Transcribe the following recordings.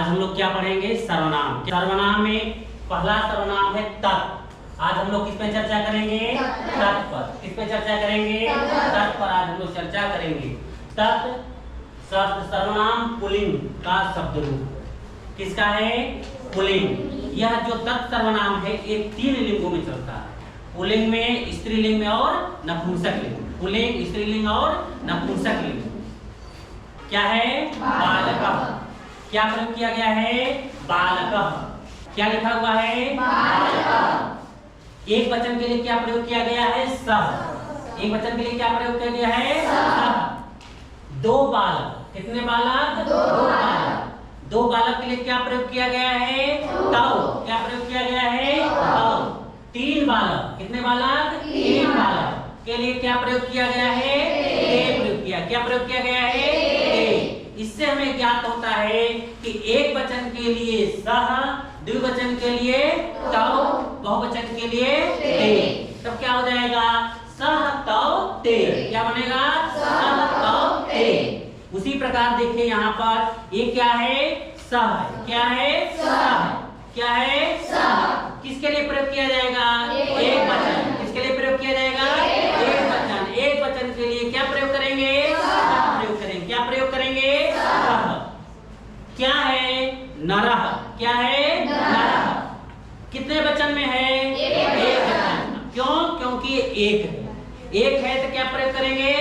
आज हम लोग क्या पढ़ेंगे? सर्वनाम। सर्वनाम में पहला सर्वनाम है तत्। आज हम लोग किस पे चर्चा करेंगे? तत् पर। किस पे चर्चा करेंगे? तत् पर आज हम लोग चर्चा करेंगे। तत् शब्द सर्वनाम पुल्लिंग का शब्द रूप किसका है? पुल्लिंग। यह जो तत् सर्वनाम है ये 3 लिंगों में चलता है। पुल्लिंग में, स्त्रीलिंग में और नपुंसक लिंग। पुल्लिंग, स्त्रीलिंग और नपुंसक लिंग। क्या है? बालकः। क्या प्रयोग किया गया है? बालकः। क्या लिखा हुआ है? बालकः। एक वचन के लिए क्या प्रयोग किया गया है? सः। एक वचन के लिए क्या प्रयोग किया गया है? सः। 2 बालक। कितने बालक? 2 बालक। 2 बालक के लिए क्या प्रयोग किया गया है? तौ। क्या प्रयोग किया गया है? तौ। 3 बालक। कितने बालक? 3 बालक के लिए क्या प्रयोग किया गया है? ते प्रयोग किया। क्या प्रयोग किया गया है? ते। इससे हमें ज्ञात होता है कि एक वचन के लिए सः, द्विवचन के लिए तौ, बहुवचन के लिए ते। तब क्या हो जाएगा? सः तौ ते। क्या बनेगा? सः तौ ते। उसी प्रकार देखिए यहाँ पर ये क्या है? सः। क्या है? सः। क्या है? सः। किसके लिए प्रयोग किया जाएगा? एक वचन। किसके लिए प्रयोग किया जाएगा? एक वचन। एक वचन के लिए क्या प्रयोग करेंगे? सः प्रयोग करेंगे। क्या प्रयोग करेंगे? सः। क्या है? नरः। क्या है? नरः। कितने वचन में है? एक वचन। क्यों? क्योंकि एक है। एक है तो क्या प्रयोग करेंगे?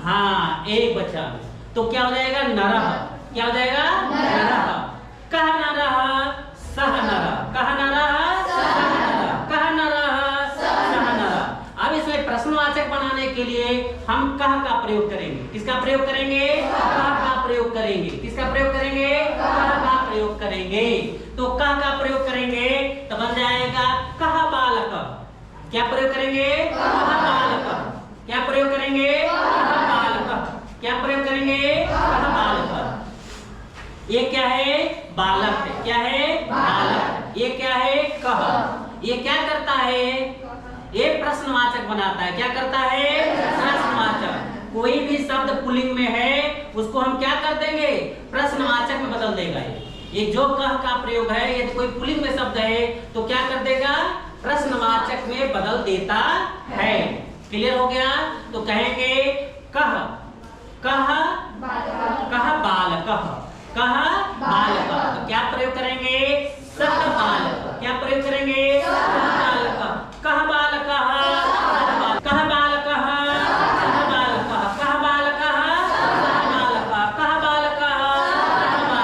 हाँ, एक वचन। तो क्या हो जाएगा? नरः। क्या हो जाएगा? नरः। कः नरः? सः नरः। कः नरः? सः नरः। कः नरः? सः नरः। अब इसमें प्रश्नवाचक बनाने के लिए हम कः का प्रयोग करेंगे। किसका प्रयोग करेंगे? कः का प्रयोग करेंगे। किसका प्रयोग करेंगे? कः का प्रयोग करेंगे। तो कः का प्रयोग करेंगे तो बन जाएगा कः बालकः। क्या प्रयोग करेंगे? कः बालकः। क्या प्रयोग करेंगे? कः बालकः। क्या प्रयोग करेंगे? कः बालकः। ये क्या है? बालक है। क्या है? बालक। ये क्या है? कः। ये क्या करता है? ये प्रश्नवाचक बनाता है। क्या करता है? प्रश्नवाचक। कोई भी शब्द पुल्लिंग में है उसको हम क्या कर देंगे? प्रश्नवाचक में बदल देगा। ये जो कः का प्रयोग है, ये कोई पुल्लिंग में शब्द है तो क्या कर देगा? प्रश्नवाचक में बदल देता है। क्लियर हो गया? तो कहेंगे कः, कः, कः बालकः। कः बालकः। तो क्या प्रयोग करेंगे? सः बालकः। क्या प्रयोग करेंगे? सः बालकः। कः बालकः? कः बालकः? सः बालकः। कः बालकः? सः बालकः। कः बालकः? सः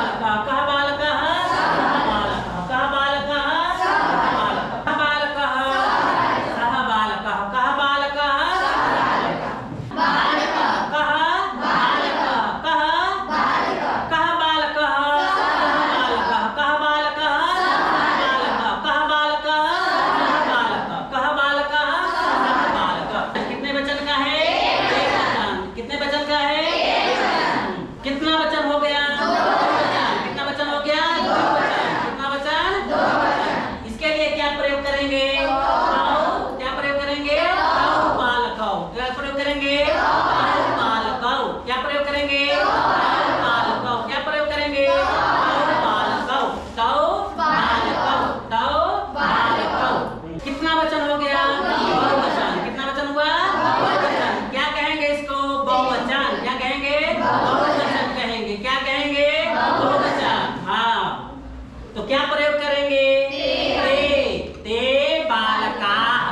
बालकः। कः बालकः? सः बालकः। कः बालकः? सः बालकः। कः बालकः? सः बालकः। कः बालकः? सः बालकः। कः बालकः? कः बालकः? कः बालकः? सः बालकः। कः बालकः? सः बालकः। कः बालकः? सः बालकः। कितने वचन का है? एक वचन। कितने वचन का है? कितना वचन हो गया? कितना वचन हो गया? 2 वचन। कितना वचन? 2 वचन। इसके लिए क्या प्रयोग करेंगे? तौ। क्या प्रयोग करेंगे? तौ बालकौ। क्या प्रयोग करेंगे? तौ बालकौ। क्या प्रयोग करेंगे? तौ बालकौ। क्या प्रयोग करेंगे? तौ बालकौ। तौ बालकौ। तौ बालकौ। कितना वचन हो गया? बहुवचन। कितना वचन हुआ? बहुवचन। क्या कहेंगे इसको? बहुवचन। क्या कहेंगे? बहुवचन कहेंगे। क्या कहेंगे? बहुवचन। हाँ, तो क्या प्रयोग करेंगे? ते। ते बालकाः।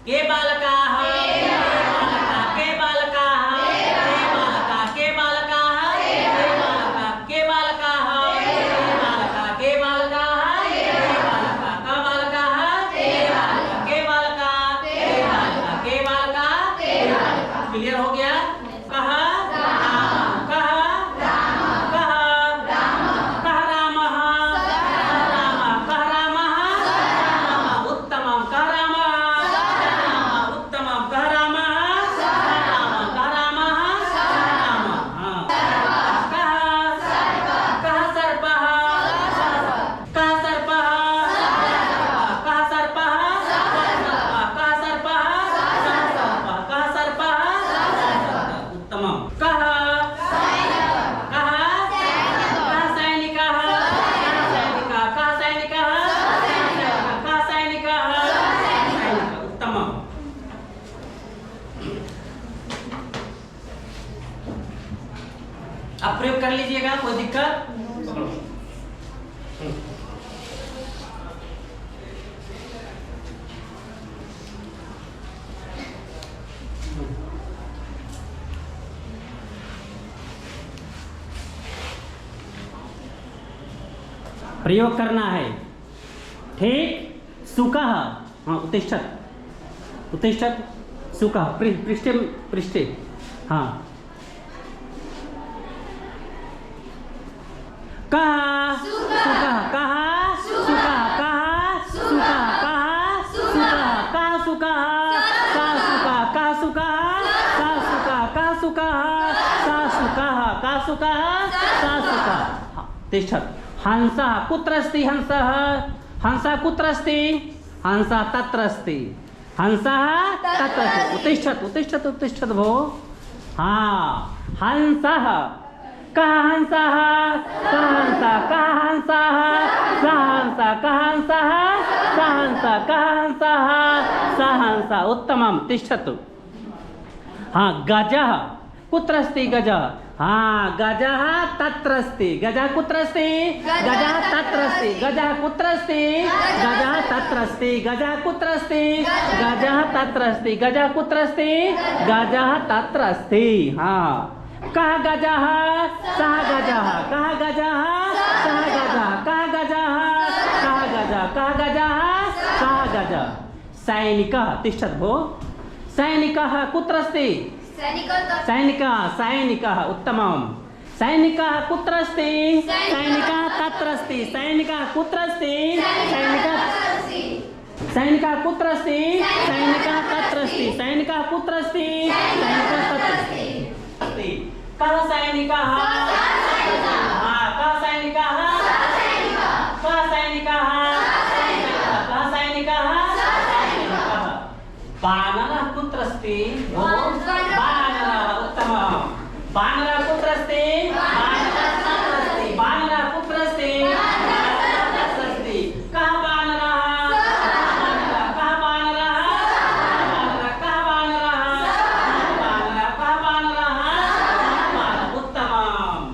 के बालकाः? के बालकाः? के बालकाः? के बालकाः? के बालकाः? के बालकाः? के बालकाः? के बालकाः? के बालकाः? का बालकाः? के बालकाः? के बालकाः? के बालकाः? के बालकाः? के बालकाः। क्लियर हो गया? कः रामः। कः रामः। कः रामः। कः रामः। कः रामः। कः रामः। उत्तमम्। कः रामः। उत्तमम्। कः रामः। कः रामः। हाँ। कः कः सर्पः। कः सर्पः। कः सर्पः। कः सर्पः। कः सर्पः। उत्तमम्। आप प्रयोग कर लीजिएगा, कोई दिक्कत? प्रयोग करना है, ठीक? सुकः, हाँ, उत्तिष्ठत्, उत्तिष्ठत्, सुकः, पृष्ठे पृष्ठे, हाँ, कः सुकः, कः सुकः, कः सुकः, कः सुकः, कः सुकः, कः सुकः, कः सुकः, कः सुकः, कः सुकः, कः सुकः, कः सुकः, कः सुकः, तिष्ठत्। हंसः कुत्र अस्ति? हंसः, हंसः कुत्र अस्ति? हंसः तत्र अस्ति, हंसः तत्र अस्ति। उत्तिष्ठत्, उत्तिष्ठत्, उत्तिष्ठत् भो। हाँ, हंसः, कः हंसः, कः हंसः, कः हंसः, सः हंसः, कः हंसः, सः हंसः, कः हंसः, सः हंसः। उत्तमं, तिष्ठतु। हाँ, गजः कुत्र अस्ति? गजः, हाँ, गजः तत्र अस्ति, गजः कुत्र अस्ति? गजः तत्र अस्ति, गजः कुत्र अस्ति? गजः तत्र अस्ति, गजः कुत्र अस्ति? गजः तत्र अस्ति, गजः कुत्र अस्ति? गजः तत्र अस्ति। हाँ, कः गजः? सः गजः, कः गजः? सः गजः, कः गजः? सः गजः, कः गजः? सः गजः। सैनिकः, तिष्ठत् भो। सैनिकः कुत्र अस्ति? सैनिकः, सैनिकः, उत्तमं। सैनिकः कुत्र अस्ति? सैनिकः तत्र अस्ति, सैनिकः कुत्र अस्ति? सैनिकः, सैनिकः कुत्र अस्ति? सैनिकः तत्र अस्ति, सैनिकः कुत्र अस्ति? सैनिकः तत्र अस्ति। कः सैनिकः? हाँ, कः सैनिकः? कः सैनिकः? कः सैनिकः? बाणः कुत्र अस्ति? बाणः, उत्तमं। बाणः कुत्र अस्ति? बाणः तत्र अस्ति, बाणः कुत्र अस्ति? तत्र अस्ति। कः बाणः? कः बाणः? कः बाणः? कः बाणः? उत्तमम्।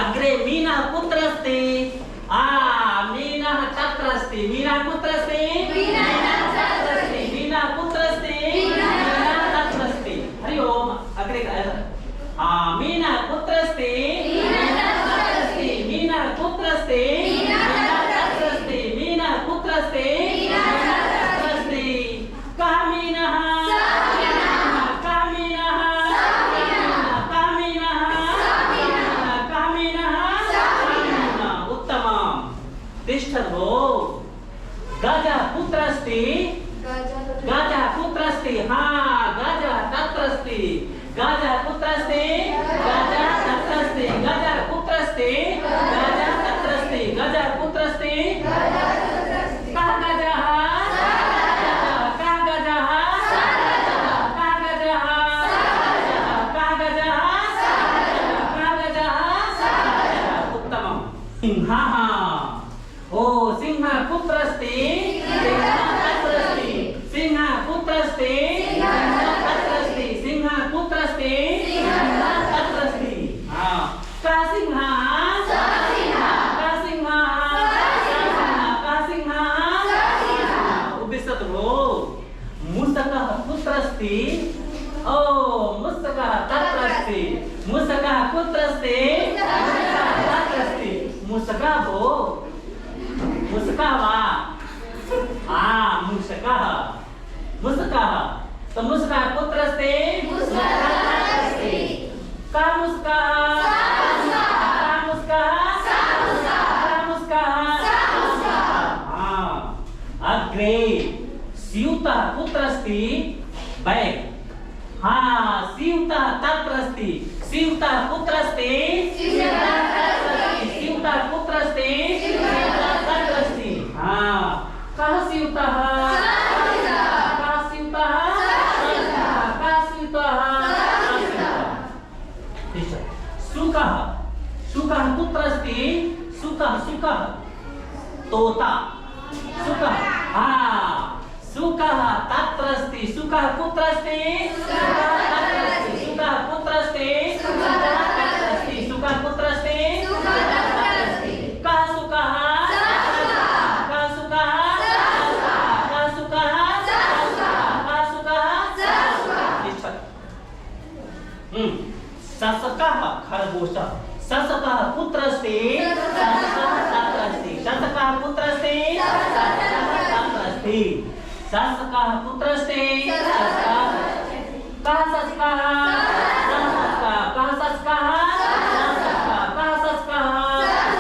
अग्रे मीनः कुत्र अस्ति? मीनः तत्र अस्ति, मीनः कुत्र अस्ति? कुत्र अस्ति? मीनः तत्र अस्ति। हरि ओम। अग्रे मीनः कुत्र अस्ति? मीनः तत्र अस्ति, मीनः कुत्र अस्ति? मीनः तत्र अस्ति, मीनः कुत्र अस्ति? मीनः तत्र अस्ति। कः मीनः? कः मीनः? कः मीनः? कः मीनः? उत्तमं, तिष्ठत् भो। गजः कुत्र अस्ति? गजः कुत्र अस्ति? हाँ, गजः तत्र अस्ति, गजः कुत्र अस्ति? गजः तत्र अस्ति, गजः कुत्र अस्ति? गजः तत्र अस्ति, गजः कुत्र अस्ति? कः गजः? कः गजः? कः गजः? कः गजः? कः गजः? उत्तमं। सिंहः, ओ सिंहः कुत्र अस्ति? सिंहः कुत्र अस्ति? तत्र अस्ति, सिंहः कुत्र अस्ति? तत्र अस्ति। कः सिंहः? कः सिंहः? कः सिंहः? उपविशतु भो। मूषकः कुत्र अस्ति? ओ मूषकः तत्र अस्ति, मूषकः कुत्र अस्ति? तत्र अस्ति। मूषकः भो, मूषकः वा? मूषकः, मूषकः। तो मूषकः कुत्र अस्ति? कः मूषकः? कः मूषकः? अग्रे स्यूतः कुत्र अस्ति? बैग, हाँ, स्यूतः तत्र अस्ति, स्यूतः कुत्र अस्ति? स्यूतः कुत्र अस्ति? तत्र अस्ति। हाँ, कः स्यूतः? कः स्यूतः? कः स्यूतः? शुकः, शुकः कुत्र अस्ति? शुकः, शुकः, तोता, शुकः, हाँ, शुकः तत्र अस्ति, शुकः कुत्र अस्ति? शुकः तत्र अस्ति, शुकः कुत्र अस्ति? तत्र अस्ति। शशकः खरगोशः, शशकः पुत्रस्ते, शशकः तत्रस्ति, शशकः पुत्रस्ते, शशकः तत्रस्ति, शशकः पुत्रस्ते, शशकः कः शशकः, कः शशकः, कः शशकः,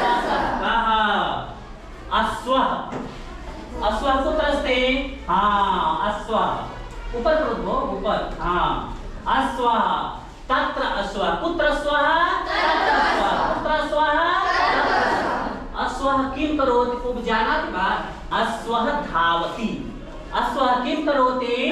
शशकः, अश्वः, अश्वः पुत्रस्ते, हाँ अश्वः, ऊपर करो ऊपर, हाँ अश्वः, तत्र अश्वः, कुत्र अश्वः, तत्र अश्वः, कुत्र अश्वः, अश्वः किं करोति, उपजानाति वा, अश्वः धावति, अश्वः किं करोति,